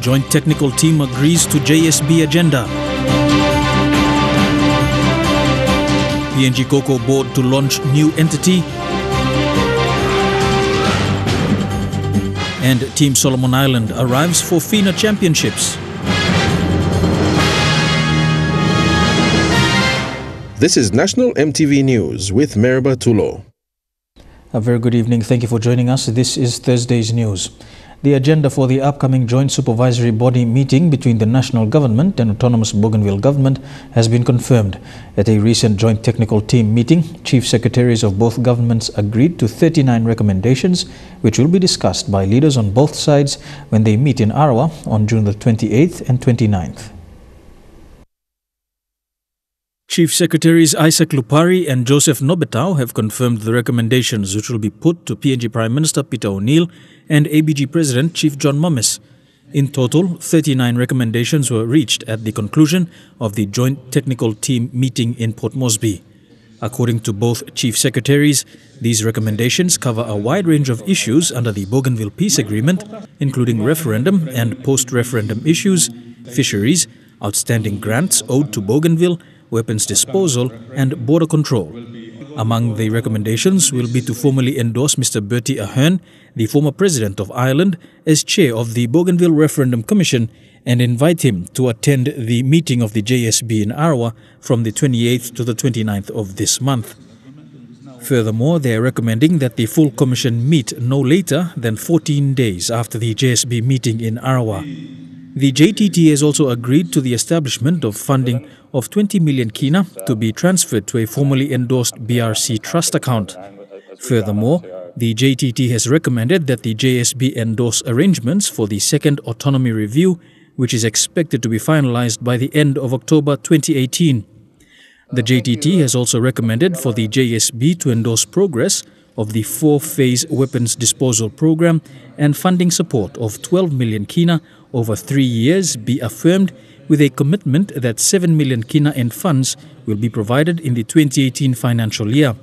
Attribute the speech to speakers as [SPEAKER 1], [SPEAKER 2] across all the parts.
[SPEAKER 1] Joint Technical Team agrees to JSB agenda. PNG Cocoa Board to launch new entity. And Team Solomon Island arrives for FINA Championships.
[SPEAKER 2] This is National EMTV News with Meriba Tulo.
[SPEAKER 1] A very good evening. Thank you for joining us. This is Thursday's news. The agenda for the upcoming joint supervisory body meeting between the national government and autonomous Bougainville government has been confirmed. At a recent joint technical team meeting, chief secretaries of both governments agreed to 39 recommendations, which will be discussed by leaders on both sides when they meet in Arawa on June the 28th and 29th. Chief Secretaries Isaac Lupari and Joseph Nobetau have confirmed the recommendations which will be put to PNG Prime Minister Peter O'Neill and ABG President Chief John Mommis. In total, 39 recommendations were reached at the conclusion of the Joint Technical Team meeting in Port Moresby. According to both Chief Secretaries, these recommendations cover a wide range of issues under the Bougainville Peace Agreement, including referendum and post-referendum issues, fisheries, outstanding grants owed to Bougainville, weapons disposal and border control. Among the recommendations will be to formally endorse Mr. Bertie Ahern, the former President of Ireland, as chair of the Bougainville Referendum Commission and invite him to attend the meeting of the JSB in Arawa from the 28th to the 29th of this month. Furthermore, they are recommending that the full commission meet no later than 14 days after the JSB meeting in Arawa. The JTT has also agreed to the establishment of funding of 20 million kina to be transferred to a formally endorsed BRC trust account. Furthermore, the JTT has recommended that the JSB endorse arrangements for the second autonomy review, which is expected to be finalized by the end of October 2018. The JTT has also recommended for the JSB to endorse progress of the 4-phase weapons disposal program and funding support of 12 million kina over 3 years be affirmed, with a commitment that 7 million kina in funds will be provided in the 2018 financial year.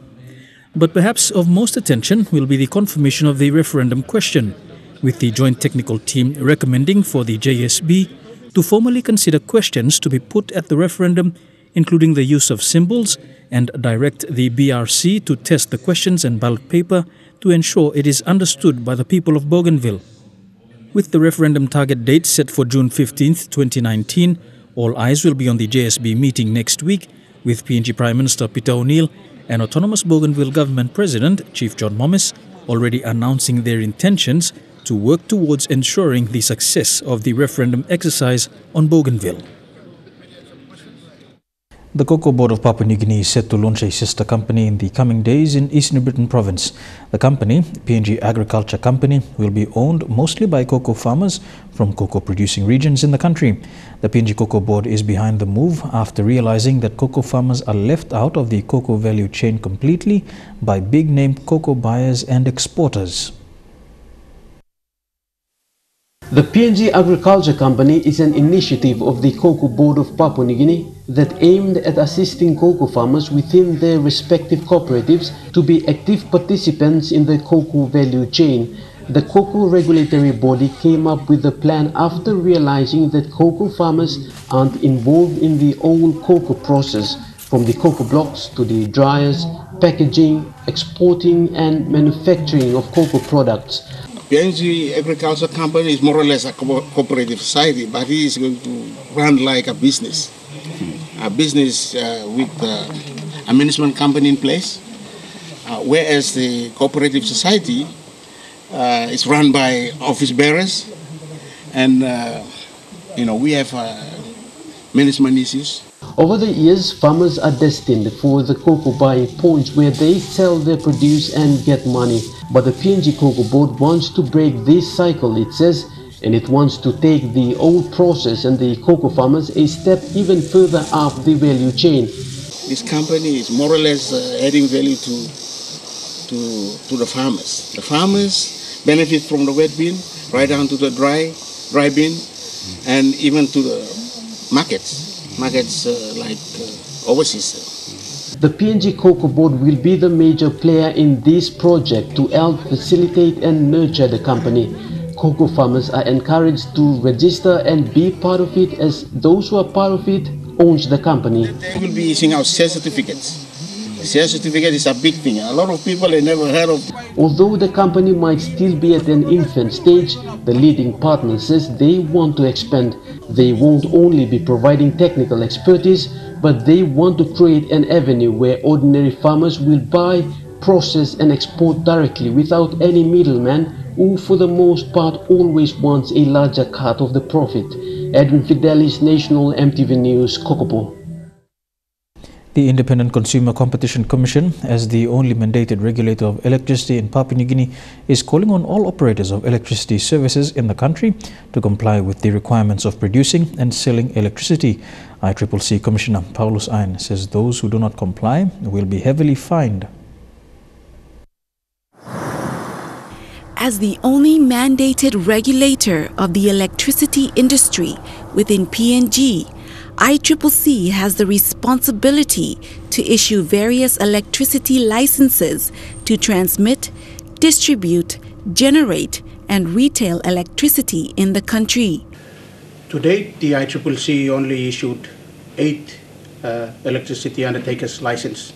[SPEAKER 1] But perhaps of most attention will be the confirmation of the referendum question, with the Joint Technical Team recommending for the JSB to formally consider questions to be put at the referendum, including the use of symbols, and direct the BRC to test the questions and ballot paper to ensure it is understood by the people of Bougainville. With the referendum target date set for June 15, 2019, all eyes will be on the JSB meeting next week, with PNG Prime Minister Peter O'Neill and Autonomous Bougainville Government President Chief John Mommis already announcing their intentions to work towards ensuring the success of the referendum exercise on Bougainville. The Cocoa Board of Papua New Guinea is set to launch a sister company in the coming days in East New Britain Province. The company, PNG Agriculture Company, will be owned mostly by cocoa farmers from cocoa-producing regions in the country. The PNG Cocoa Board is behind the move after realizing that cocoa farmers are left out of the cocoa value chain completely by big-name cocoa buyers and exporters.
[SPEAKER 3] The PNG Agriculture Company is an initiative of the Cocoa Board of Papua New Guinea that aimed at assisting cocoa farmers within their respective cooperatives to be active participants in the cocoa value chain. The cocoa regulatory body came up with the plan after realizing that cocoa farmers aren't involved in the whole cocoa process, from the cocoa blocks to the dryers, packaging, exporting and manufacturing of cocoa products.
[SPEAKER 4] PNG Agriculture Company is more or less a cooperative society, but it is going to run like a business. A business with a management company in place, whereas the cooperative society is run by office bearers, and we have management issues.
[SPEAKER 3] Over the years, farmers are destined for the cocoa buying points where they sell their produce and get money. But the PNG Cocoa Board wants to break this cycle, it says, and it wants to take the old process and the cocoa farmers a step even further up the value chain.
[SPEAKER 4] This company is more or less adding value to the farmers. The farmers benefit from the wet bin right down to the dry bin, and even to the markets like overseas.
[SPEAKER 3] The PNG Cocoa Board will be the major player in this project to help facilitate and nurture the company. Cocoa farmers are encouraged to register and be part of it, as those who are part of it owns the company.
[SPEAKER 4] They will be issuing out share certificates. The share certificate is a big thing. A lot of people have never heard of it.
[SPEAKER 3] Although the company might still be at an infant stage, the leading partner says they want to expand. They won't only be providing technical expertise, but they want to create an avenue where ordinary farmers will buy, process and export directly without any middleman who for the most part always wants a larger cut of the profit. Edwin Fidelis, National EMTV News, Kokopo.
[SPEAKER 1] The Independent Consumer Competition Commission, as the only mandated regulator of electricity in Papua New Guinea, is calling on all operators of electricity services in the country to comply with the requirements of producing and selling electricity. ICCC Commissioner Paulus Ain says those who do not comply will be heavily fined.
[SPEAKER 5] As the only mandated regulator of the electricity industry within PNG, ICCC has the responsibility to issue various electricity licenses to transmit, distribute, generate, and retail electricity in the country.
[SPEAKER 6] To date, the ICCC only issued 8 electricity undertakers license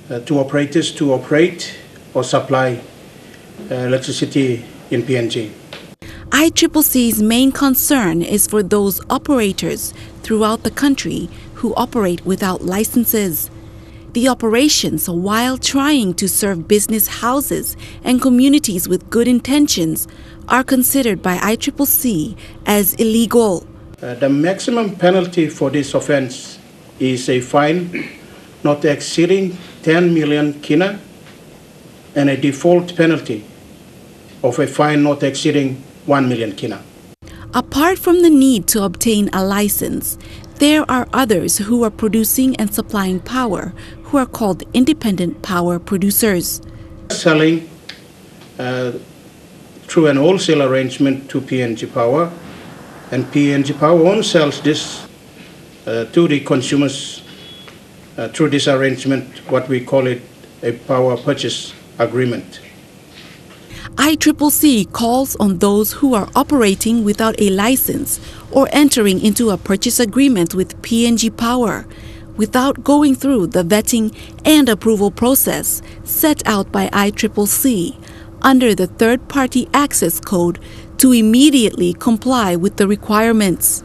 [SPEAKER 6] to operators to operate or supply electricity in PNG.
[SPEAKER 5] ICCC's main concern is for those operators throughout the country who operate without licenses. The operations, while trying to serve business houses and communities with good intentions, are considered by ICCC as illegal.
[SPEAKER 6] The maximum penalty for this offense is a fine not exceeding 10 million kina and a default penalty of a fine not exceeding 1 million kina.
[SPEAKER 5] Apart from the need to obtain a license, there are others who are producing and supplying power, who are called independent power producers.
[SPEAKER 6] Selling through an wholesale arrangement to PNG Power, and PNG Power only sells this to the consumers through this arrangement, what we call it a power purchase agreement.
[SPEAKER 5] ICCC calls on those who are operating without a license or entering into a purchase agreement with PNG Power without going through the vetting and approval process set out by ICCC under the Third Party Access Code to immediately comply with the requirements.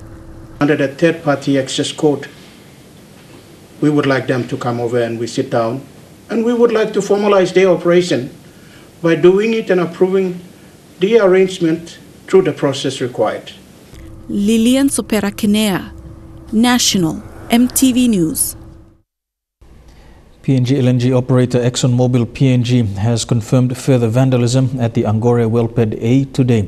[SPEAKER 6] Under the Third Party Access Code, we would like them to come over and we sit down, and we would like to formalize their operation by doing it and approving the arrangement through the process required.
[SPEAKER 5] Lilian Sopera Kinea, National EMTV News.
[SPEAKER 1] PNG LNG operator ExxonMobil PNG has confirmed further vandalism at the Angore Wellpad A today.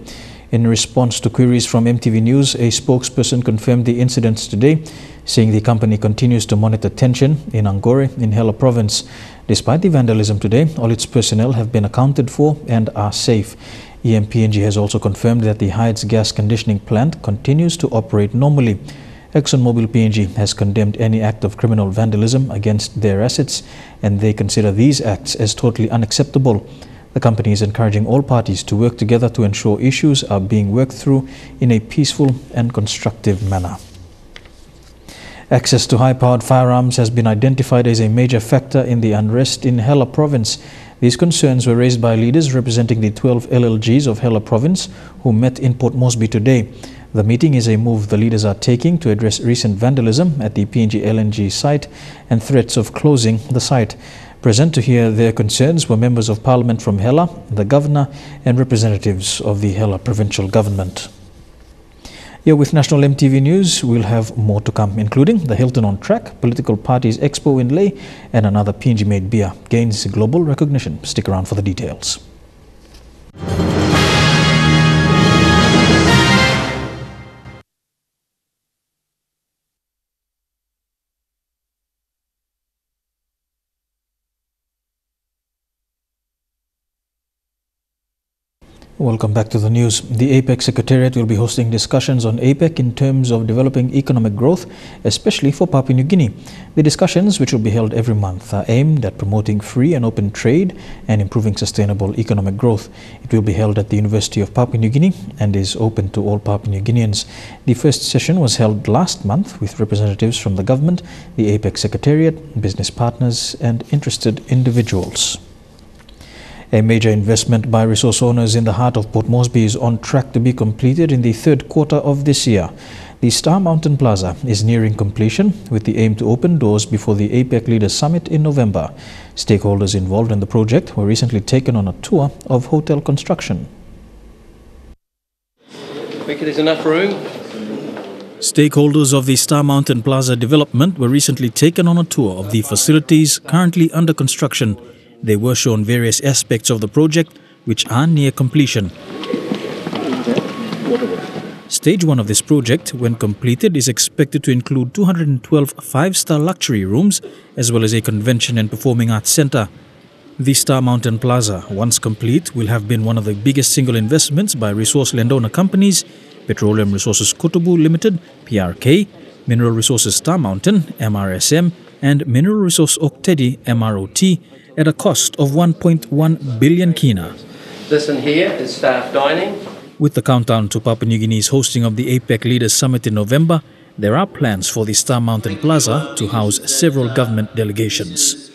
[SPEAKER 1] In response to queries from EMTV News, a spokesperson confirmed the incidents today, saying the company continues to monitor tension in Angore in Hela province. Despite the vandalism today, all its personnel have been accounted for and are safe. EMPNG has also confirmed that the Heights gas conditioning plant continues to operate normally. ExxonMobil PNG has condemned any act of criminal vandalism against their assets, and they consider these acts as totally unacceptable. The company is encouraging all parties to work together to ensure issues are being worked through in a peaceful and constructive manner. Access to high-powered firearms has been identified as a major factor in the unrest in Hela province. These concerns were raised by leaders representing the 12 LLGs of Hela province who met in Port Moresby today. The meeting is a move the leaders are taking to address recent vandalism at the PNG LNG site and threats of closing the site. Present to hear their concerns were members of parliament from Hela, the governor and representatives of the Hela provincial government. Here with National EMTV News, we'll have more to come, including the Hilton on Track, Political Parties Expo in Leh, and another PNG-made beer gains global recognition. Stick around for the details. Welcome back to the news. The APEC Secretariat will be hosting discussions on APEC in terms of developing economic growth, especially for Papua New Guinea. The discussions, which will be held every month, are aimed at promoting free and open trade and improving sustainable economic growth. It will be held at the University of Papua New Guinea and is open to all Papua New Guineans. The first session was held last month with representatives from the government, the APEC Secretariat, business partners and interested individuals. A major investment by resource owners in the heart of Port Moresby is on track to be completed in the third quarter of this year. The Star Mountain Plaza is nearing completion with the aim to open doors before the APEC Leaders Summit in November. Stakeholders involved in the project were recently taken on a tour of hotel construction.
[SPEAKER 7] Think there's enough room?
[SPEAKER 1] Stakeholders of the Star Mountain Plaza development were recently taken on a tour of the facilities currently under construction. They were shown various aspects of the project which are near completion. Stage 1 of this project, when completed, is expected to include 212 five-star luxury rooms as well as a convention and performing arts center. The Star Mountain Plaza, once complete, will have been one of the biggest single investments by resource landowner companies, Petroleum Resources Kotobu Limited, PRK, Mineral Resources Star Mountain, MRSM, and Mineral Resource Oktedi, MROT, at a cost of 1.1 billion kina.
[SPEAKER 7] This in here is staff dining.
[SPEAKER 1] With the countdown to Papua New Guinea's hosting of the APEC Leaders Summit in November, there are plans for the Star Mountain Plaza to house several government delegations.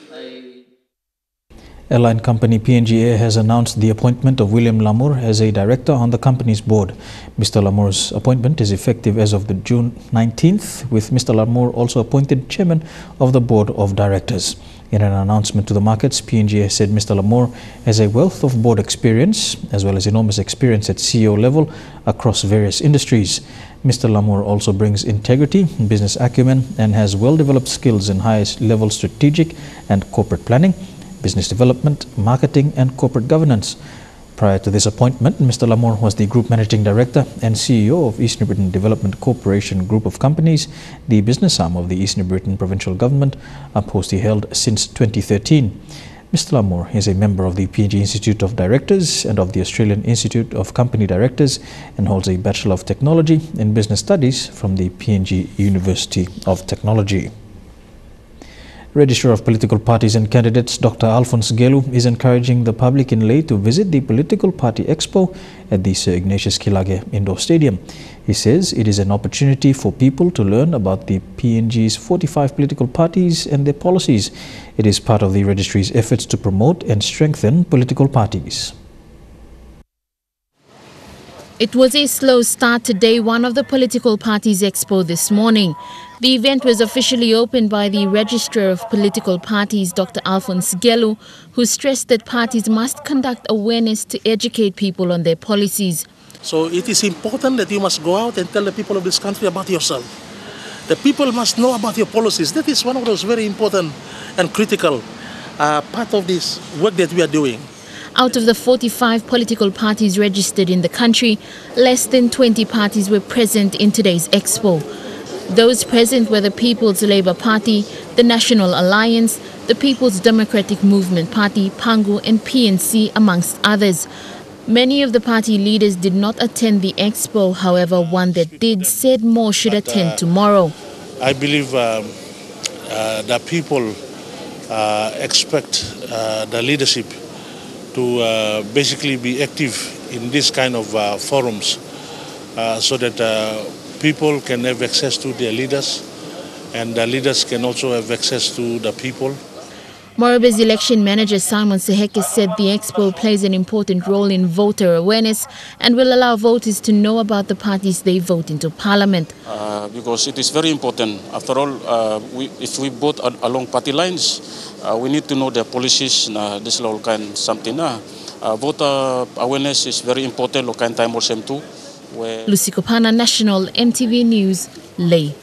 [SPEAKER 1] Airline company PNG Air has announced the appointment of William Lamour as a director on the company's board. Mr. Lamour's appointment is effective as of the June 19th, with Mr. Lamour also appointed chairman of the board of directors. In an announcement to the markets, PNG Air said Mr. Lamour has a wealth of board experience as well as enormous experience at CEO level across various industries. Mr. Lamour also brings integrity, business acumen and has well-developed skills in highest level strategic and corporate planning, business development, marketing and corporate governance. Prior to this appointment, Mr. Lamour was the Group Managing Director and CEO of East New Britain Development Corporation Group of Companies, the business arm of the East New Britain Provincial Government, a post he held since 2013. Mr. Lamour is a member of the PNG Institute of Directors and of the Australian Institute of Company Directors and holds a Bachelor of Technology in Business Studies from the PNG University of Technology. Registrar of Political Parties and Candidates Dr. Alphonse Gelu is encouraging the public in Lae to visit the Political Party Expo at the Sir Ignatius Kilage Indoor Stadium. He says it is an opportunity for people to learn about the PNG's 45 political parties and their policies. It is part of the registry's efforts to promote and strengthen political parties.
[SPEAKER 8] It was a slow start to day one of the Political Parties Expo this morning. The event was officially opened by the Registrar of Political Parties, Dr. Alphonse Gelu, who stressed that parties must conduct awareness to educate people on their policies.
[SPEAKER 9] So it is important that you must go out and tell the people of this country about yourself. The people must know about your policies. That is one of those very important and critical part of this work that we are doing.
[SPEAKER 8] Out of the 45 political parties registered in the country, less than 20 parties were present in today's expo. Those present were the People's Labour Party, the National Alliance, the People's Democratic Movement Party, Pangu and PNC, amongst others. Many of the party leaders did not attend the expo. However, one that did said more should attend tomorrow.
[SPEAKER 9] I believe the people expect the leadership to basically be active in this kind of forums so that people can have access to their leaders and the leaders can also have access to the people.
[SPEAKER 8] Morobe's election manager Simon Seheke said the expo plays an important role in voter awareness and will allow voters to know about the parties they vote into parliament.
[SPEAKER 10] Because it is very important. After all, if we vote along party lines, we need to know their policies. This is all kind something. Voter awareness is very important. Lo kind time also too.
[SPEAKER 8] Lucy Kopana, National EMTV News, Lae.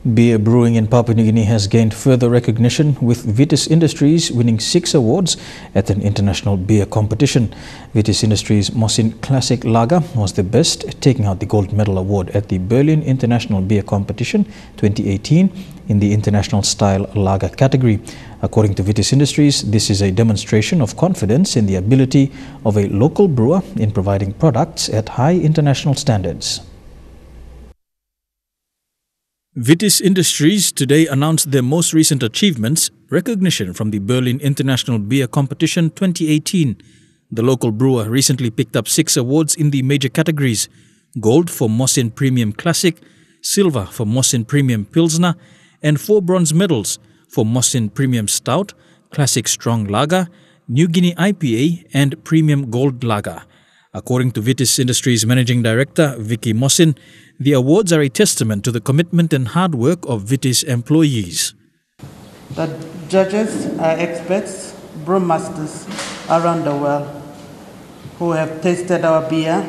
[SPEAKER 1] Beer brewing in Papua New Guinea has gained further recognition, with Vitis Industries winning 6 awards at an international beer competition. Vitis Industries' Mosin Classic Lager was the best, taking out the gold medal award at the Berlin International Beer Competition 2018 in the International Style Lager category. According to Vitis Industries, this is a demonstration of confidence in the ability of a local brewer in providing products at high international standards. Vitis Industries today announced their most recent achievements, recognition from the Berlin International Beer Competition 2018. The local brewer recently picked up 6 awards in the major categories: gold for Mosin Premium Classic, silver for Mosin Premium Pilsner, and 4 bronze medals for Mosin Premium Stout, Classic Strong Lager, New Guinea IPA, and Premium Gold Lager. According to Vitis Industries Managing Director Vicky Mosin, the awards are a testament to the commitment and hard work of Vitis employees.
[SPEAKER 11] The judges are experts, brewmasters around the world who have tasted our beer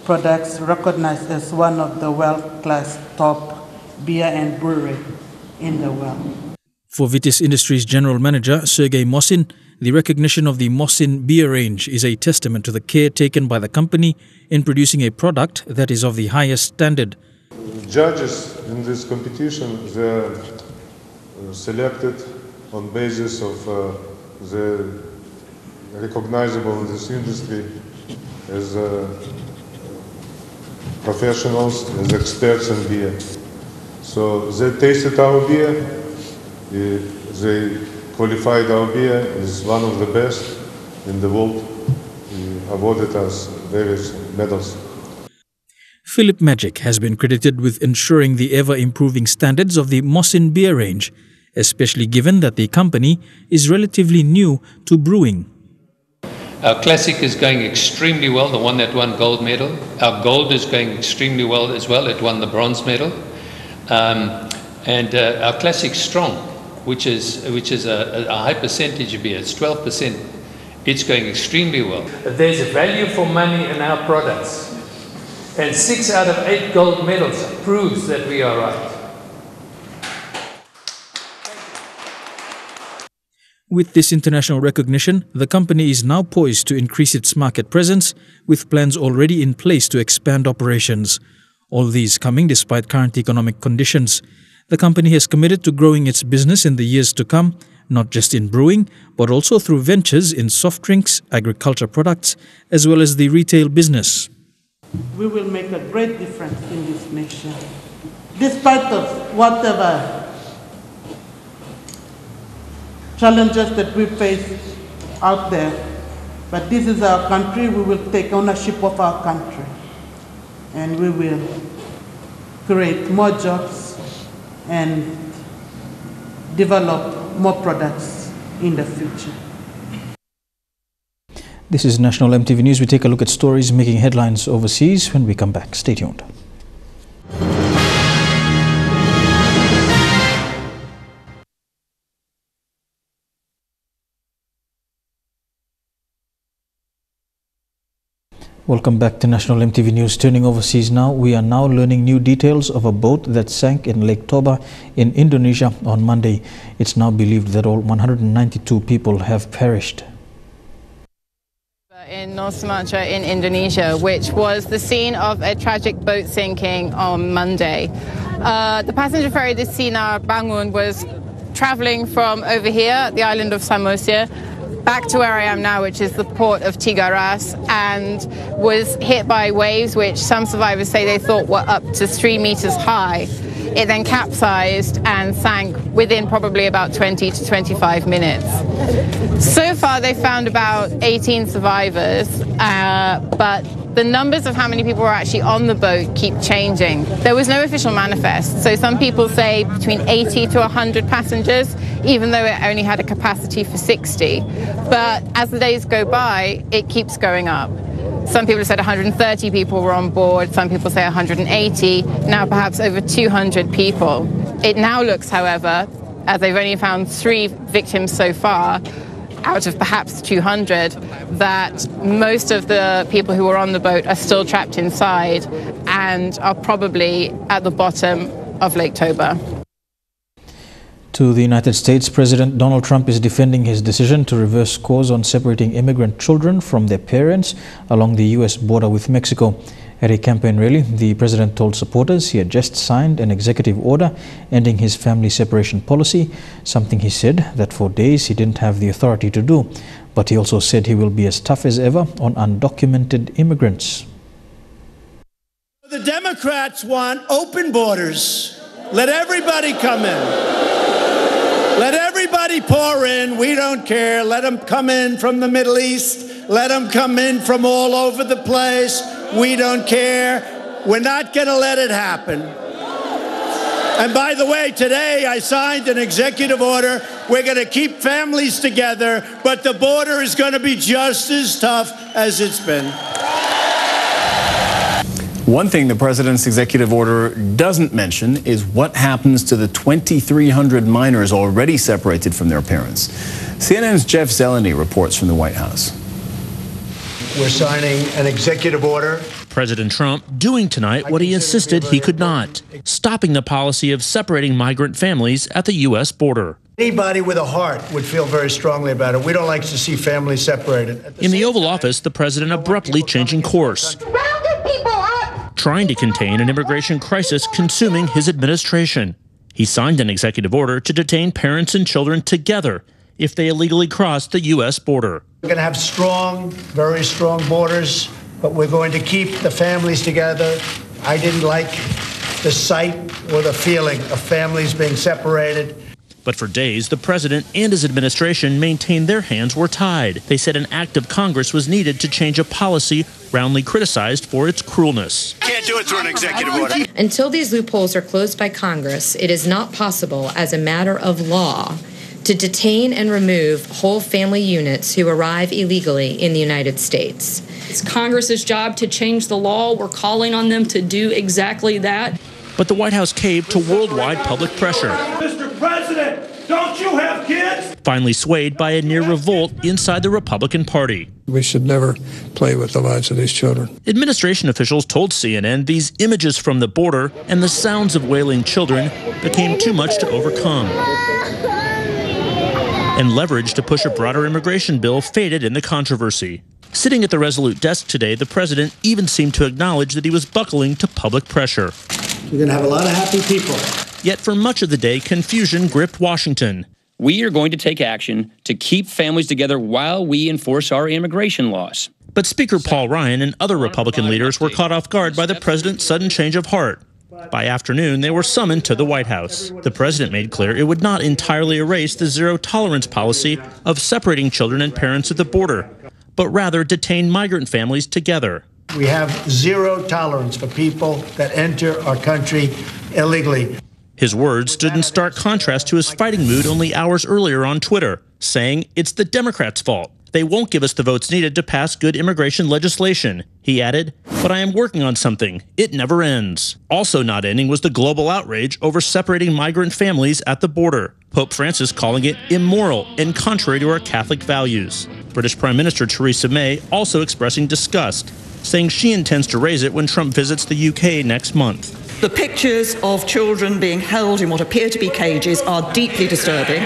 [SPEAKER 11] products, recognized as one of the world-class top beer and brewery in the world.
[SPEAKER 1] For Vitis Industries General Manager Sergei Mosin, the recognition of the Mosin beer range is a testament to the care taken by the company in producing a product that is of the highest standard.
[SPEAKER 12] Judges in this competition, they are selected on basis of the recognizable in this industry as professionals, as experts in beer. So they tasted our beer, they qualified our beer as one of the best in the world, awarded us various medals.
[SPEAKER 1] Philip Magic has been credited with ensuring the ever-improving standards of the Mosin beer range, especially given that the company is relatively new to brewing.
[SPEAKER 13] Our Classic is going extremely well, the one that won gold medal. Our Gold is going extremely well as well, it won the bronze medal. Our Classic Strong, which is a high percentage of beer, it's 12%. It's going extremely well.
[SPEAKER 14] There's value for money in our products. And 6 out of 8 gold medals proves that we are right.
[SPEAKER 1] With this international recognition, the company is now poised to increase its market presence, with plans already in place to expand operations. All these coming despite current economic conditions. The company has committed to growing its business in the years to come, not just in brewing, but also through ventures in soft drinks, agriculture products, as well as the retail business.
[SPEAKER 11] We will make a great difference in this nation, despite of whatever challenges that we face out there. But this is our country, we will take ownership of our country, and we will create more jobs and develop more products in the future.
[SPEAKER 1] This is National EMTV News. We take a look at stories making headlines overseas when we come back. Stay tuned. Welcome back to National EMTV News. Turning overseas now, we are now learning new details of a boat that sank in Lake Toba in Indonesia on Monday. It's now believed that all 192 people have perished.
[SPEAKER 15] In North Sumatra in Indonesia, which was the scene of a tragic boat sinking on Monday. The passenger ferry, the Sinar Bangun, was traveling from over here, the island of Samosir, back to where I am now, which is the port of Tigaras, and was hit by waves which some survivors say they thought were up to 3 meters high. It then capsized and sank within probably about 20 to 25 minutes. So far they found about 18 survivors, but the numbers of how many people were actually on the boat keep changing. There was no official manifest, so some people say between 80 to 100 passengers, even though it only had a capacity for 60. But as the days go by, it keeps going up. Some people have said 130 people were on board, some people say 180, now perhaps over 200 people. It now looks, however, as they've only found 3 victims so far, out of perhaps 200, that most of the people who were on the boat are still trapped inside and are probably at the bottom of Laketober.
[SPEAKER 1] To the United States, President Donald Trump is defending his decision to reverse course on separating immigrant children from their parents along the U.S. border with Mexico. At a campaign rally, the president told supporters he had just signed an executive order ending his family separation policy, something he said that for days he didn't have the authority to do. But he also said he will be as tough as ever on undocumented immigrants.
[SPEAKER 16] The Democrats want open borders. Let everybody come in. Let everybody pour in. We don't care. Let them come in from the Middle East. Let them come in from all over the place. We don't care. We're not going to let it happen. And by the way, today I signed an executive order. We're going to keep families together, but the border is going to be just as tough as it's been.
[SPEAKER 17] One thing the president's executive order doesn't mention is what happens to the 2,300 minors already separated from their parents. CNN's Jeff Zeleny reports from the White House.
[SPEAKER 16] We're signing an executive order.
[SPEAKER 18] President Trump doing tonight what he insisted he could not, stopping the policy of separating migrant families at the U.S. border.
[SPEAKER 16] Anybody with a heart would feel very strongly about it. We don't like to see families separated.
[SPEAKER 18] In the Oval Office, the president abruptly changing course, trying to contain an immigration crisis consuming his administration. He signed an executive order to detain parents and children together if they illegally cross the U.S. border.
[SPEAKER 16] We're going to have strong, very strong borders, but we're going to keep the families together. I didn't like the sight or the feeling of families being separated.
[SPEAKER 18] But for days, the president and his administration maintained their hands were tied. They said an act of Congress was needed to change a policy roundly criticized for its cruelness.
[SPEAKER 16] Can't do it through an executive order.
[SPEAKER 19] Until these loopholes are closed by Congress, it is not possible as a matter of law to detain and remove whole family units who arrive illegally in the United States.
[SPEAKER 20] It's Congress's job to change the law. We're calling on them to do exactly that.
[SPEAKER 18] But the White House caved to worldwide public pressure.
[SPEAKER 16] Mr. President, don't you have kids?
[SPEAKER 18] Finally swayed by a near revolt inside the Republican Party.
[SPEAKER 21] We should never play with the lives of these children.
[SPEAKER 18] Administration officials told CNN these images from the border and the sounds of wailing children became too much to overcome. And leverage to push a broader immigration bill faded in the controversy. Sitting at the Resolute desk today, the president even seemed to acknowledge that he was buckling to public pressure.
[SPEAKER 16] You're going to have a lot of happy people.
[SPEAKER 18] Yet for much of the day, confusion gripped Washington.
[SPEAKER 22] We are going to take action to keep families together while we enforce our immigration laws.
[SPEAKER 18] But Speaker Paul Ryan and other Republican leaders were caught off guard by the president's sudden change of heart. By afternoon, they were summoned to the White House. The president made clear it would not entirely erase the zero-tolerance policy of separating children and parents at the border, but rather detain migrant families together.
[SPEAKER 16] We have zero tolerance for people that enter our country illegally.
[SPEAKER 18] His words stood in stark contrast to his fighting mood only hours earlier on Twitter, saying it's the Democrats' fault. They won't give us the votes needed to pass good immigration legislation. He added, but I am working on something. It never ends. Also not ending was the global outrage over separating migrant families at the border. Pope Francis calling it immoral and contrary to our Catholic values. British Prime Minister Theresa May also expressing disgust, saying she intends to raise it when Trump visits the UK next month.
[SPEAKER 23] The pictures of children being held in what appear to be cages are deeply disturbing.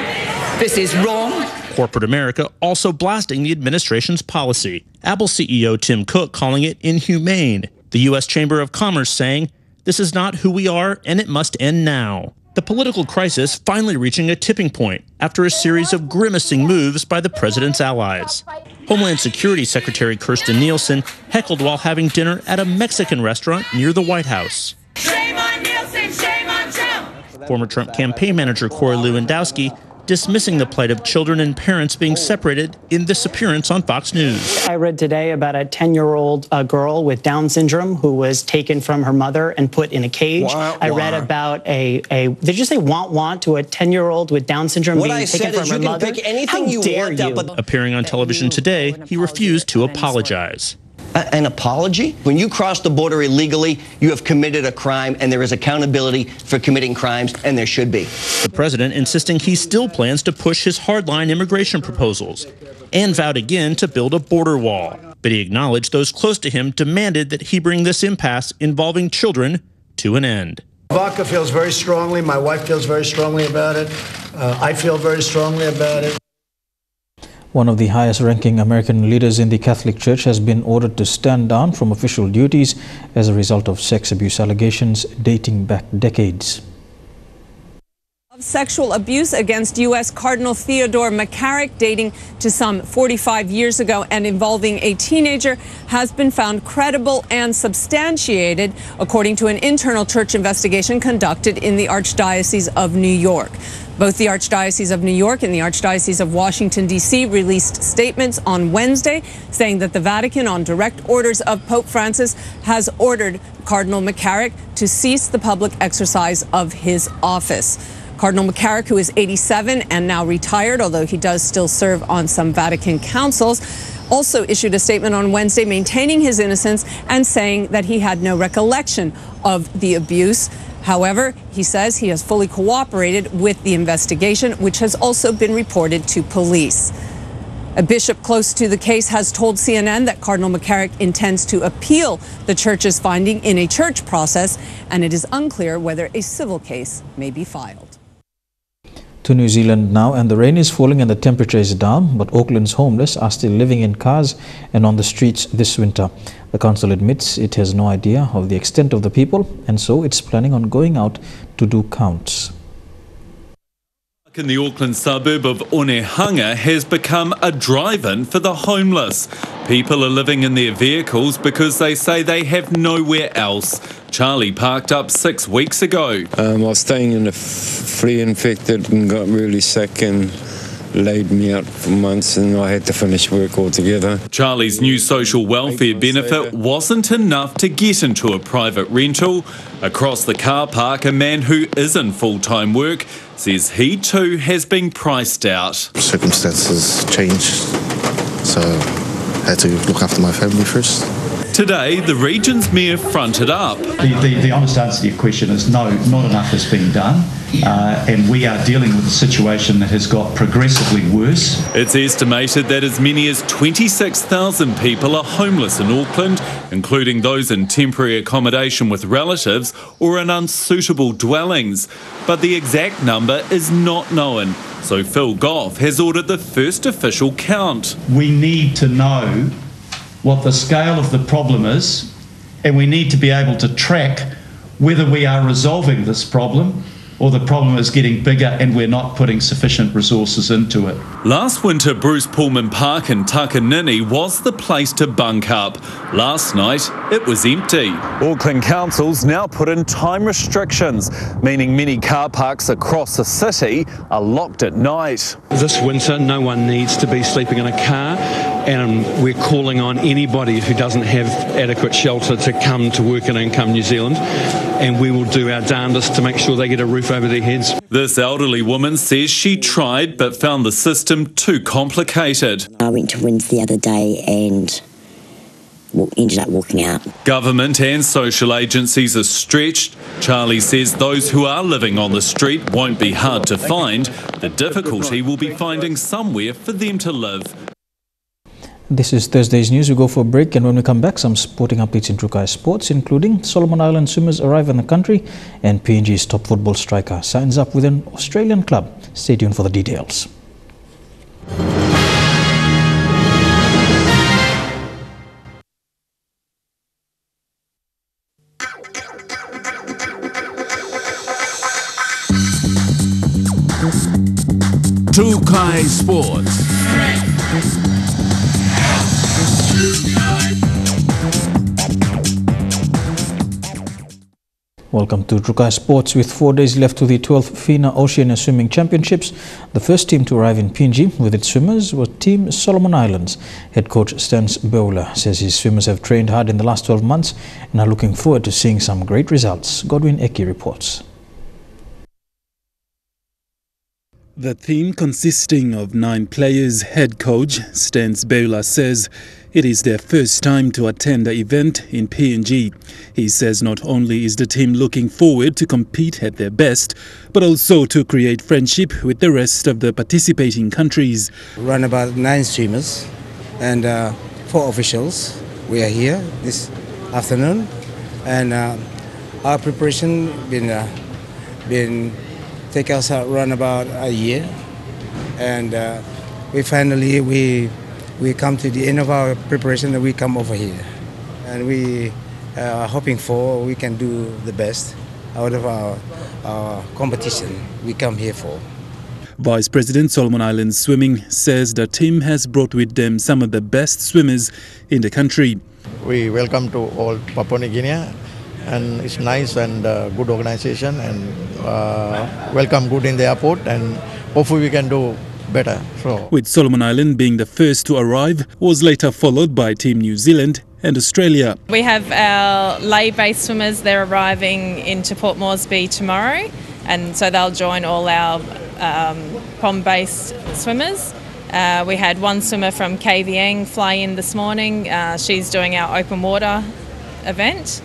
[SPEAKER 23] This is wrong.
[SPEAKER 18] Corporate America also blasting the administration's policy. Apple CEO Tim Cook calling it inhumane. The U.S. Chamber of Commerce saying, this is not who we are and it must end now. The political crisis finally reaching a tipping point after a series of grimacing moves by the president's allies. Homeland Security Secretary Kirstjen Nielsen heckled while having dinner at a Mexican restaurant near the White House.
[SPEAKER 24] Shame on Nielsen, shame on Trump.
[SPEAKER 18] Former Trump campaign manager Corey Lewandowski dismissing the plight of children and parents being separated in this appearance on Fox News.
[SPEAKER 25] I read today about a 10-year-old girl with Down syndrome who was taken from her mother and put in a cage. I read about did you say want to a 10year-old with Down syndrome being taken from her mother?
[SPEAKER 23] Pick anything
[SPEAKER 25] How
[SPEAKER 23] you
[SPEAKER 25] dare
[SPEAKER 23] want,
[SPEAKER 25] you?
[SPEAKER 18] Appearing on television today, he refused to apologize.
[SPEAKER 23] An apology? When you cross the border illegally, you have committed a crime, and there is accountability for committing crimes, and there should be.
[SPEAKER 18] The president insisting he still plans to push his hardline immigration proposals and vowed again to build a border wall. But he acknowledged those close to him demanded that he bring this impasse involving children to an end.
[SPEAKER 2] Ivanka feels very strongly. My wife feels very strongly about it. I feel very strongly about it.
[SPEAKER 1] One of the highest-ranking American leaders in the Catholic Church has been ordered to stand down from official duties as a result of sex abuse allegations dating back decades.
[SPEAKER 3] Sexual abuse against U.S. Cardinal Theodore McCarrick dating to some 45 years ago and involving a teenager has been found credible and substantiated, according to an internal church investigation conducted in the Archdiocese of New York. Both the Archdiocese of New York and the Archdiocese of Washington, D.C. released statements on Wednesday saying that the Vatican, on direct orders of Pope Francis, has ordered Cardinal McCarrick to cease the public exercise of his office. Cardinal McCarrick, who is 87 and now retired, although he does still serve on some Vatican councils, also issued a statement on Wednesday maintaining his innocence and saying that he had no recollection of the abuse. However, he says he has fully cooperated with the investigation, which has also been reported to police. A bishop close to the case has told CNN that Cardinal McCarrick intends to appeal the church's finding in a church process, and it is unclear whether a civil case may be filed.
[SPEAKER 1] To New Zealand now, and the rain is falling and the temperature is down, but Auckland's homeless are still living in cars and on the streets this winter. The council admits it has no idea of the extent of the people, and so it's planning on going out to do counts.
[SPEAKER 4] In the Auckland suburb of Onehunga has become a drive-in for the homeless. People are living in their vehicles because they say they have nowhere else. Charlie parked up 6 weeks ago.
[SPEAKER 5] I was staying in a flea infected and got really sick and laid me out for months, and I had to finish work altogether.
[SPEAKER 4] Charlie's new social welfare benefit wasn't enough to get into a private rental. Across the car park, a man who is in full-time work says he too has been priced out.
[SPEAKER 6] Circumstances changed, so I had to look after my family first.
[SPEAKER 4] Today, the region's mayor fronted up.
[SPEAKER 26] The honest answer to your question is no, not enough has been done, and we are dealing with a situation that has got progressively worse.
[SPEAKER 4] It's estimated that as many as 26,000 people are homeless in Auckland, including those in temporary accommodation with relatives or in unsuitable dwellings. But the exact number is not known, so Phil Goff has ordered the first official count.
[SPEAKER 26] We need to know what the scale of the problem is, and we need to be able to track whether we are resolving this problem or the problem is getting bigger and we're not putting sufficient resources into it.
[SPEAKER 4] Last winter, Bruce Pullman Park in Takanini was the place to bunk up. Last night, it was empty. Auckland Council's now put in time restrictions, meaning many car parks across the city are locked at night.
[SPEAKER 27] This winter, no one needs to be sleeping in a car, and we're calling on anybody who doesn't have adequate shelter to come to work in Income New Zealand, and we will do our darndest to make sure they get a roof over their heads.
[SPEAKER 4] This elderly woman says she tried but found the system too complicated.
[SPEAKER 28] I went to WINS the other day and ended up walking out.
[SPEAKER 4] Government and social agencies are stretched. Charlie says those who are living on the street won't be hard to find. The difficulty will be finding somewhere for them to live.
[SPEAKER 1] This is Thursday's news. We go for a break, and when we come back, some sporting updates in Trukai Sports, including Solomon Island swimmers arrive in the country and PNG's top football striker signs up with an Australian club. Stay tuned for the details.
[SPEAKER 29] Trukai Sports.
[SPEAKER 1] Welcome to Trukai Sports. With 4 days left to the 12th FINA Oceania Swimming Championships, the first team to arrive in PNG with its swimmers was Team Solomon Islands. Head coach Stans Bowler says his swimmers have trained hard in the last 12 months and are looking forward to seeing some great results. Godwin Eki reports.
[SPEAKER 30] The team, consisting of 9 players, head coach Stans Bowler says it is their first time to attend the event in PNG. He says not only is the team looking forward to compete at their best, but also to create friendship with the rest of the participating countries.
[SPEAKER 31] Run about 9 swimmers and 4 officials. We are here this afternoon, and Our preparation been take us around about a year, and we finally we come to the end of our preparation and we come over here, and we are hoping for we can do the best out of our competition we come here for.
[SPEAKER 30] Vice President Solomon Islands Swimming says the team has brought with them some of the best swimmers in the country.
[SPEAKER 7] We welcome to all Papua New Guinea, and it's nice and good organization, and welcome good in the airport, and hopefully we can do better. So,
[SPEAKER 30] with Solomon Island being the first to arrive, was later followed by Team New Zealand and Australia.
[SPEAKER 8] We have our lay-based swimmers. They're arriving into Port Moresby tomorrow, and so they'll join all our prom-based swimmers. We had one swimmer from KVN fly in this morning. She's doing our open water event.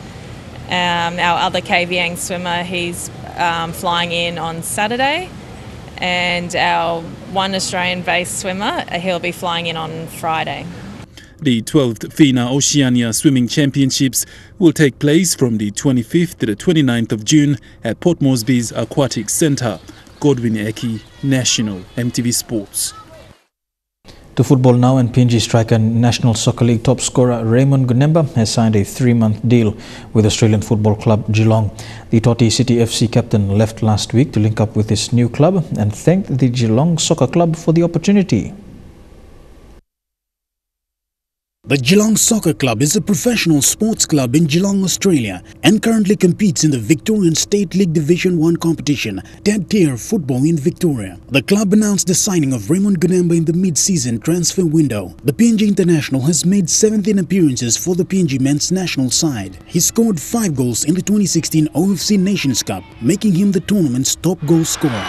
[SPEAKER 8] Our other KVN swimmer, he's flying in on Saturday. And our one Australian-based swimmer, he'll be flying in on Friday.
[SPEAKER 30] The 12th FINA Oceania Swimming Championships will take place from the 25th to the 29th of June at Port Moresby's Aquatic Centre. Godwin Eki, National, EMTV Sports.
[SPEAKER 1] To football now, and PNG striker and National Soccer League top scorer Raymond Gunemba has signed a 3-month deal with Australian football club Geelong. The Toti City FC captain left last week to link up with his new club and thanked the Geelong Soccer Club for the opportunity.
[SPEAKER 9] The Geelong Soccer Club is a professional sports club in Geelong, Australia, and currently competes in the Victorian State League Division 1 competition, 10th tier football in Victoria. The club announced the signing of Raymond Gunemba in the mid-season transfer window. The PNG international has made 17 appearances for the PNG men's national side. He scored 5 goals in the 2016 OFC Nations Cup, making him the tournament's top goal scorer.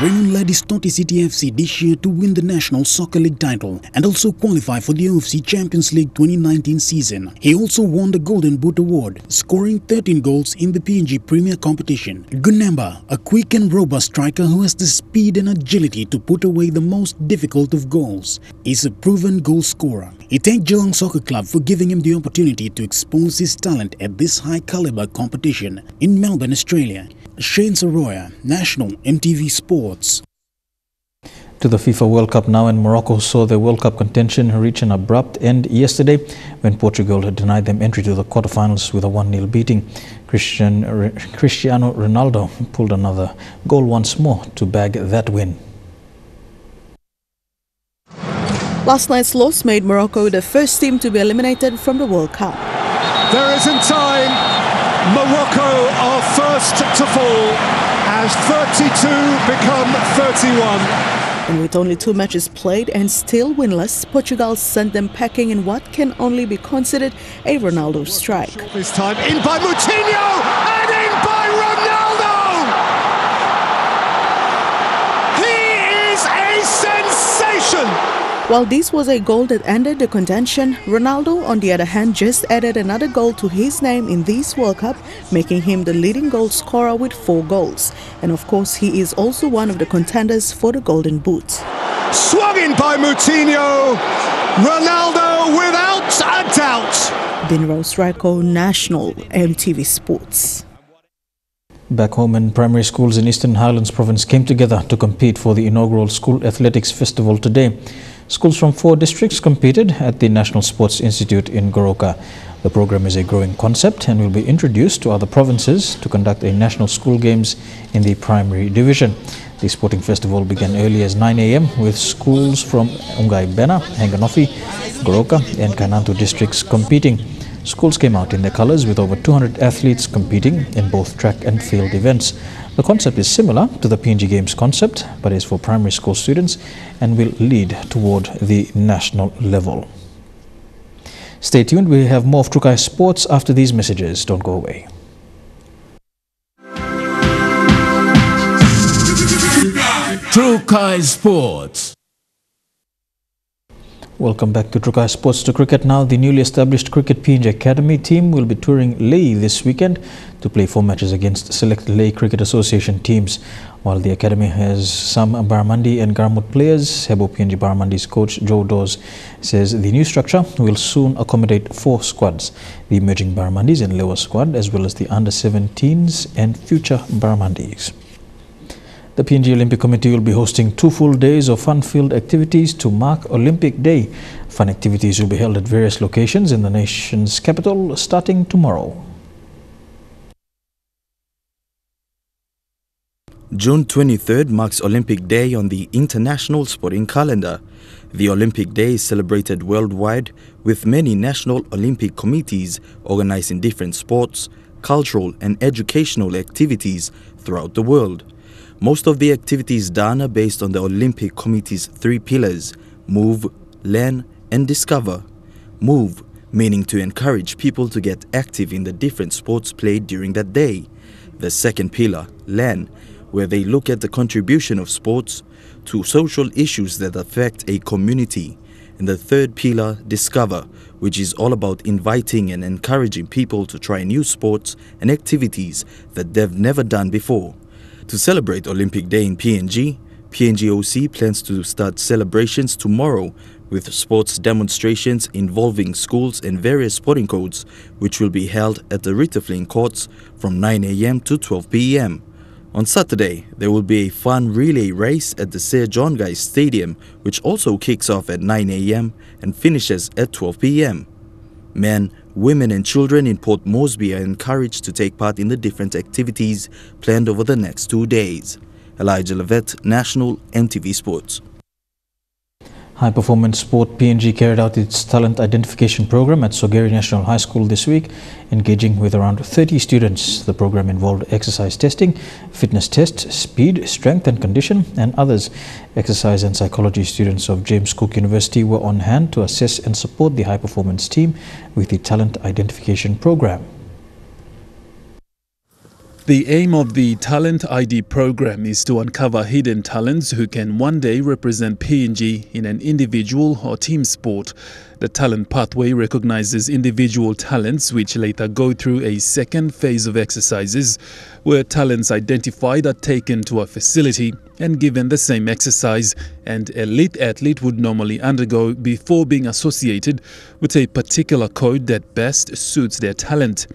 [SPEAKER 9] Raymond led his Toti City FC this year to win the National Soccer League title and also qualify for the OFC Champions League 2019 season. He also won the Golden Boot Award, scoring 13 goals in the PNG Premier competition. Gunemba, a quick and robust striker who has the speed and agility to put away the most difficult of goals, is a proven goal scorer. He thanked Geelong Soccer Club for giving him the opportunity to expose his talent at this high-caliber competition in Melbourne, Australia. Shane Soroya, National, EMTV Sports.
[SPEAKER 1] To the FIFA World Cup now, and Morocco saw their World Cup contention reach an abrupt end yesterday when Portugal had denied them entry to the quarterfinals with a 1-0 beating. Cristiano Ronaldo pulled another goal once more to bag that win.
[SPEAKER 10] Last night's loss made Morocco the first team to be eliminated from the World Cup.
[SPEAKER 11] There isn't time. Morocco are first to fall as 32 become 31.
[SPEAKER 10] And with only 2 matches played and still winless, Portugal sent them packing in what can only be considered a Ronaldo strike.
[SPEAKER 11] This time in by Moutinho and in by Ronaldo! He is a sensation!
[SPEAKER 10] While this was a goal that ended the contention, Ronaldo, on the other hand, just added another goal to his name in this World Cup, making him the leading goal scorer with 4 goals. And of course, he is also one of the contenders for the Golden Boot.
[SPEAKER 11] Swung in by Moutinho, Ronaldo without a doubt.
[SPEAKER 10] Binrose Raiko, National, EMTV Sports.
[SPEAKER 1] Back home, in primary schools in Eastern Highlands Province came together to compete for the inaugural School Athletics Festival today. Schools from 4 districts competed at the National Sports Institute in Goroka. The program is a growing concept and will be introduced to other provinces to conduct a national school games in the primary division. The sporting festival began early as 9 a.m. with schools from Ungai Bena, Hanganofi, Goroka and Kainantu districts competing. Schools came out in their colours with over 200 athletes competing in both track and field events. The concept is similar to the PNG Games concept, but is for primary school students and will lead toward the national level. Stay tuned, we have more of Trukai Sports after these messages. Don't go away.
[SPEAKER 29] Trukai Sports.
[SPEAKER 1] Welcome back to Trukai Sports. To cricket now. The newly established Cricket PNG Academy team will be touring Leh this weekend to play 4 matches against select Leh Cricket Association teams. While the academy has some Baramandi and Garmut players, Hebo PNG Baramandi's coach Joe Dawes says the new structure will soon accommodate 4 squads, the emerging Baramandis and lower squad, as well as the under-17s and future Baramandis. The PNG Olympic Committee will be hosting 2 full days of fun-filled activities to mark Olympic Day. Fun activities will be held at various locations in the nation's capital starting tomorrow.
[SPEAKER 12] June 23rd marks Olympic Day on the international sporting calendar. The Olympic Day is celebrated worldwide, with many national Olympic committees organizing different sports, cultural and educational activities throughout the world. Most of the activities done are based on the Olympic Committee's 3 pillars: move, learn and discover. Move, meaning to encourage people to get active in the different sports played during that day. The second pillar, learn, where they look at the contribution of sports to social issues that affect a community. And the third pillar, discover, which is all about inviting and encouraging people to try new sports and activities that they've never done before. To celebrate Olympic Day in PNG, PNGOC plans to start celebrations tomorrow with sports demonstrations involving schools and various sporting codes, which will be held at the Ritterfling courts from 9 a.m. to 12 p.m. On Saturday, there will be a fun relay race at the Sir John Guy Stadium, which also kicks off at 9 a.m. and finishes at 12 p.m. Men, women and children in Port Moresby are encouraged to take part in the different activities planned over the next 2 days. Elijah Levet, National EMTV Sports.
[SPEAKER 1] High Performance Sport PNG carried out its talent identification program at Sogeri National High School this week, engaging with around 30 students. The program involved exercise testing, fitness tests, speed, strength and condition, and others. Exercise and psychology students of James Cook University were on hand to assess and support the high performance team with the talent identification program.
[SPEAKER 30] The aim of the Talent ID program is to uncover hidden talents who can one day represent PNG in an individual or team sport. The talent pathway recognizes individual talents which later go through a second phase of exercises where talents identified are taken to a facility and given the same exercise an elite athlete would normally undergo before being associated with a particular code that best suits their talent.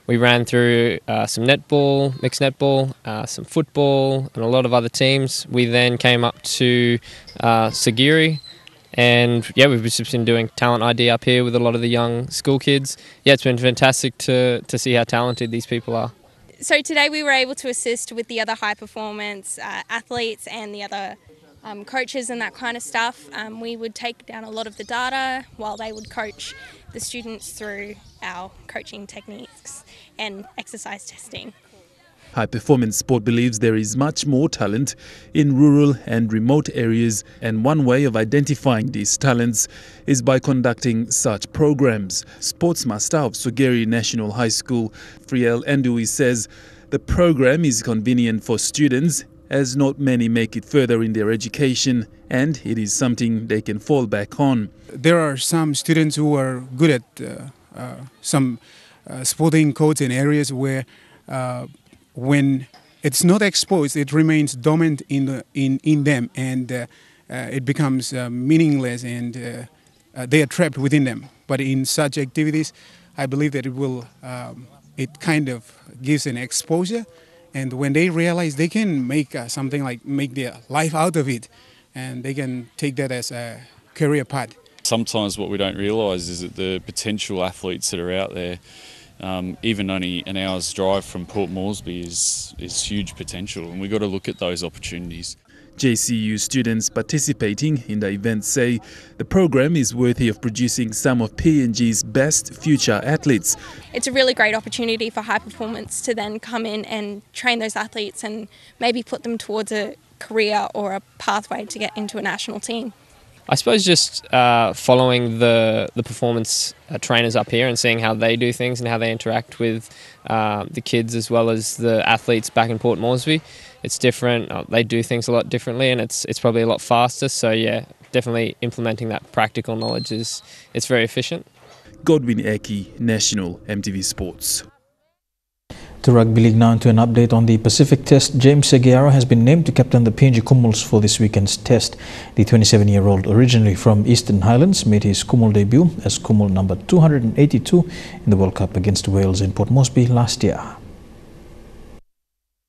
[SPEAKER 13] We ran through some netball, mixed netball, some football and a lot of other teams. We then came up to Sogeri, and yeah, we've just been doing talent ID up here with a lot of the young school kids. Yeah, it's been fantastic to see how talented these people are.
[SPEAKER 14] So today we were able to assist with the other high performance athletes and the other coaches and that kind of stuff. We would take down a lot of the data while they would coach the students through our coaching techniques and exercise testing.
[SPEAKER 30] High Performance Sport believes there is much more talent in rural and remote areas, and one way of identifying these talents is by conducting such programs. Sportsmaster of Sogeri National High School, Friel Endui, says the program is convenient for students as not many make it further in their education, and it is something they can fall back on.
[SPEAKER 15] There are some students who are good at some sporting codes in areas where when it's not exposed, it remains dormant in them, and it becomes meaningless, and they are trapped within them. But in such activities, I believe that it kind of gives an exposure, and when they realize they can make something like make their life out of it, and they can take that as a career path.
[SPEAKER 16] Sometimes what we don't realise is that the potential athletes that are out there, even only an hour's drive from Port Moresby, is huge potential, and we've got to look at those opportunities.
[SPEAKER 30] JCU students participating in the event say the program is worthy of producing some of PNG's best future athletes.
[SPEAKER 14] It's a really great opportunity for high performance to then come in and train those athletes and maybe put them towards a career or a pathway to get into a national team.
[SPEAKER 13] I suppose just following the performance trainers up here and seeing how they do things and how they interact with the kids as well as the athletes back in Port Moresby. It's different. They do things a lot differently, and it's probably a lot faster. So yeah, definitely implementing that practical knowledge it's very efficient.
[SPEAKER 30] Godwin Eki, National MTV Sports.
[SPEAKER 1] To Rugby League now, into an update on the Pacific Test. James Seguiaro has been named to captain the PNG Kumuls for this weekend's test. The 27-year-old, originally from Eastern Highlands, made his Kumul debut as Kumul number 282 in the World Cup against Wales in Port Moresby last year.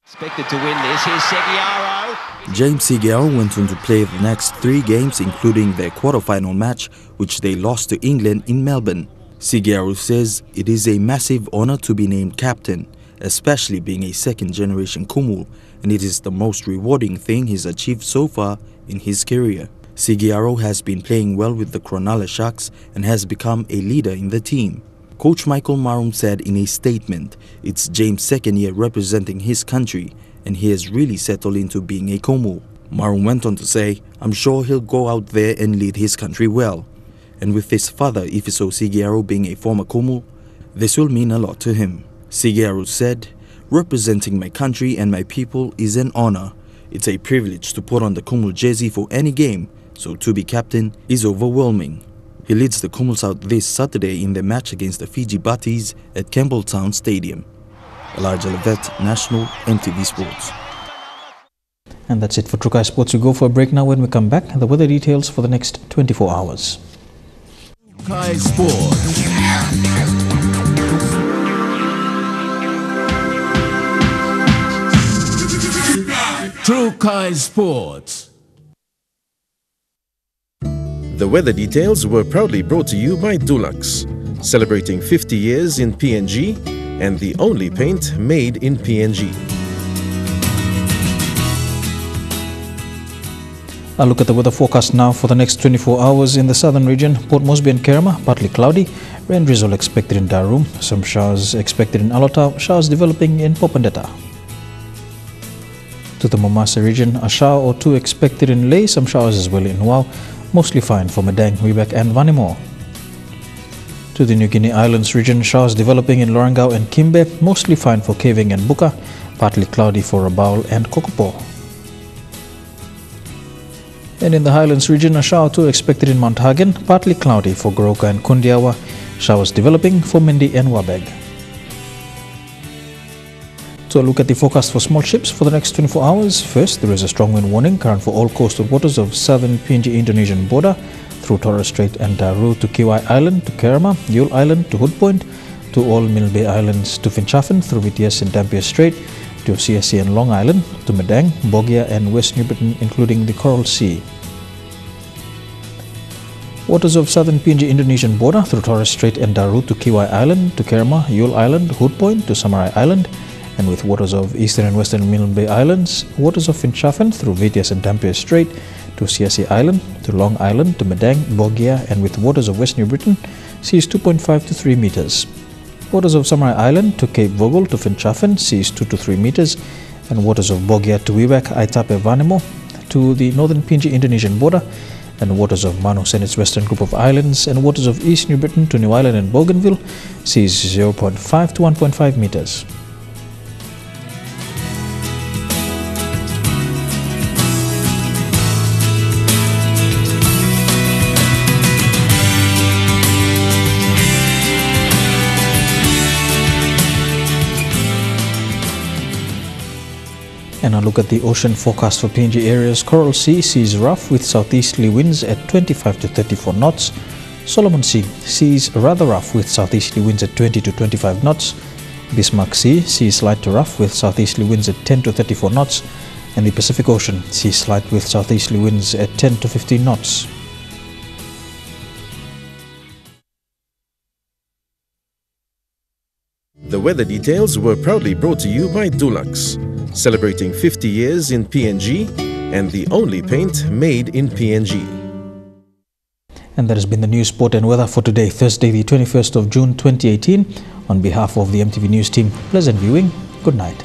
[SPEAKER 2] Expected to win this. Here's Seguiaro.
[SPEAKER 12] James Seguiaro went on to play the next 3 games, including their quarter-final match, which they lost to England in Melbourne. Seguiaro says it is a massive honour to be named captain, especially being a second-generation Kumul, and it is the most rewarding thing he's achieved so far in his career. Seguiaro has been playing well with the Cronulla Sharks and has become a leader in the team. Coach Michael Marum said in a statement, it's James' second year representing his country and he has really settled into being a Kumul. Marum went on to say, I'm sure he'll go out there and lead his country well. And with his father Ifiso Seguiaro being a former Kumul, this will mean a lot to him. Seguiaro said, representing my country and my people is an honor. It's a privilege to put on the Kumul jersey for any game, so to be captain is overwhelming. He leads the Kumuls out this Saturday in their match against the Fiji Batties at Campbelltown Stadium. Elijah Levet, National MTV Sports.
[SPEAKER 1] And that's it for Trukai Sports. We go for a break now. When we come back, the weather details for the next 24 hours.
[SPEAKER 29] Trukai Sports. Trukai Sports.
[SPEAKER 3] The weather details were proudly brought to you by Dulux, celebrating 50 years in PNG and the only paint made in PNG.
[SPEAKER 1] A look at the weather forecast now for the next 24 hours in the southern region. Port Moresby and Kerama, partly cloudy. Rain drizzle expected in Daru. Some showers expected in Alotau. Showers developing in Popondetta. To the Momasa region, a shower or two expected in Lae. Some showers as well in Wau. Mostly fine for Madang, Wiebeck and Vanimo. To the New Guinea Islands region, showers developing in Lorengau and Kimbe. Mostly fine for Keving and Buka. Partly cloudy for Rabaul and Kokopo. And in the Highlands region, a shower or two expected in Mount Hagen, partly cloudy for Goroka and Kundiawa, showers developing for Mendi and Wabeg. So a look at the forecast for small ships for the next 24 hours. First, there is a strong wind warning current for all coastal waters of southern PNG-Indonesian border through Torres Strait and Daru to Kiwai Island, to Kerama, Yule Island, to Hood Point, to all Mill Bay Islands, to Finchafen through VTS and Dampier Strait, to CSC and Long Island, to Madang, Bogia and West New Britain, including the Coral Sea. Waters of southern PNG-Indonesian border through Torres Strait and Daru to Kiwai Island, to Kerama, Yule Island, Hood Point, to Samarai Island, and with waters of eastern and western Mill Bay Islands, waters of Finchafen through VTS and Dampier Strait, to CSC Island, to Long Island, to Madang, Bogia, and with waters of West New Britain, seas 2.5 to 3 meters. Waters of Samarai Island to Cape Vogel to Finchafen, seas 2 to 3 meters, and waters of Bogia to Wiebeck, Aitape, Vanimo, to the northern PNG-Indonesian border, and waters of Manus and its western group of islands, and waters of East New Britain to New Island and Bougainville, seas 0.5 to 1.5 meters. And a look at the ocean forecast for PNG areas. Coral Sea sees rough with southeasterly winds at 25 to 34 knots. Solomon Sea sees rather rough with southeasterly winds at 20 to 25 knots. Bismarck Sea sees light to rough with southeasterly winds at 10 to 34 knots. And the Pacific Ocean sees light with southeasterly winds at 10 to 15 knots.
[SPEAKER 3] The weather details were proudly brought to you by Dulux, celebrating 50 years in PNG and the only paint made in PNG.
[SPEAKER 1] And that has been the news, sport and weather for today, Thursday the 21st of June 2018. On behalf of the MTV News team, pleasant viewing. Good night.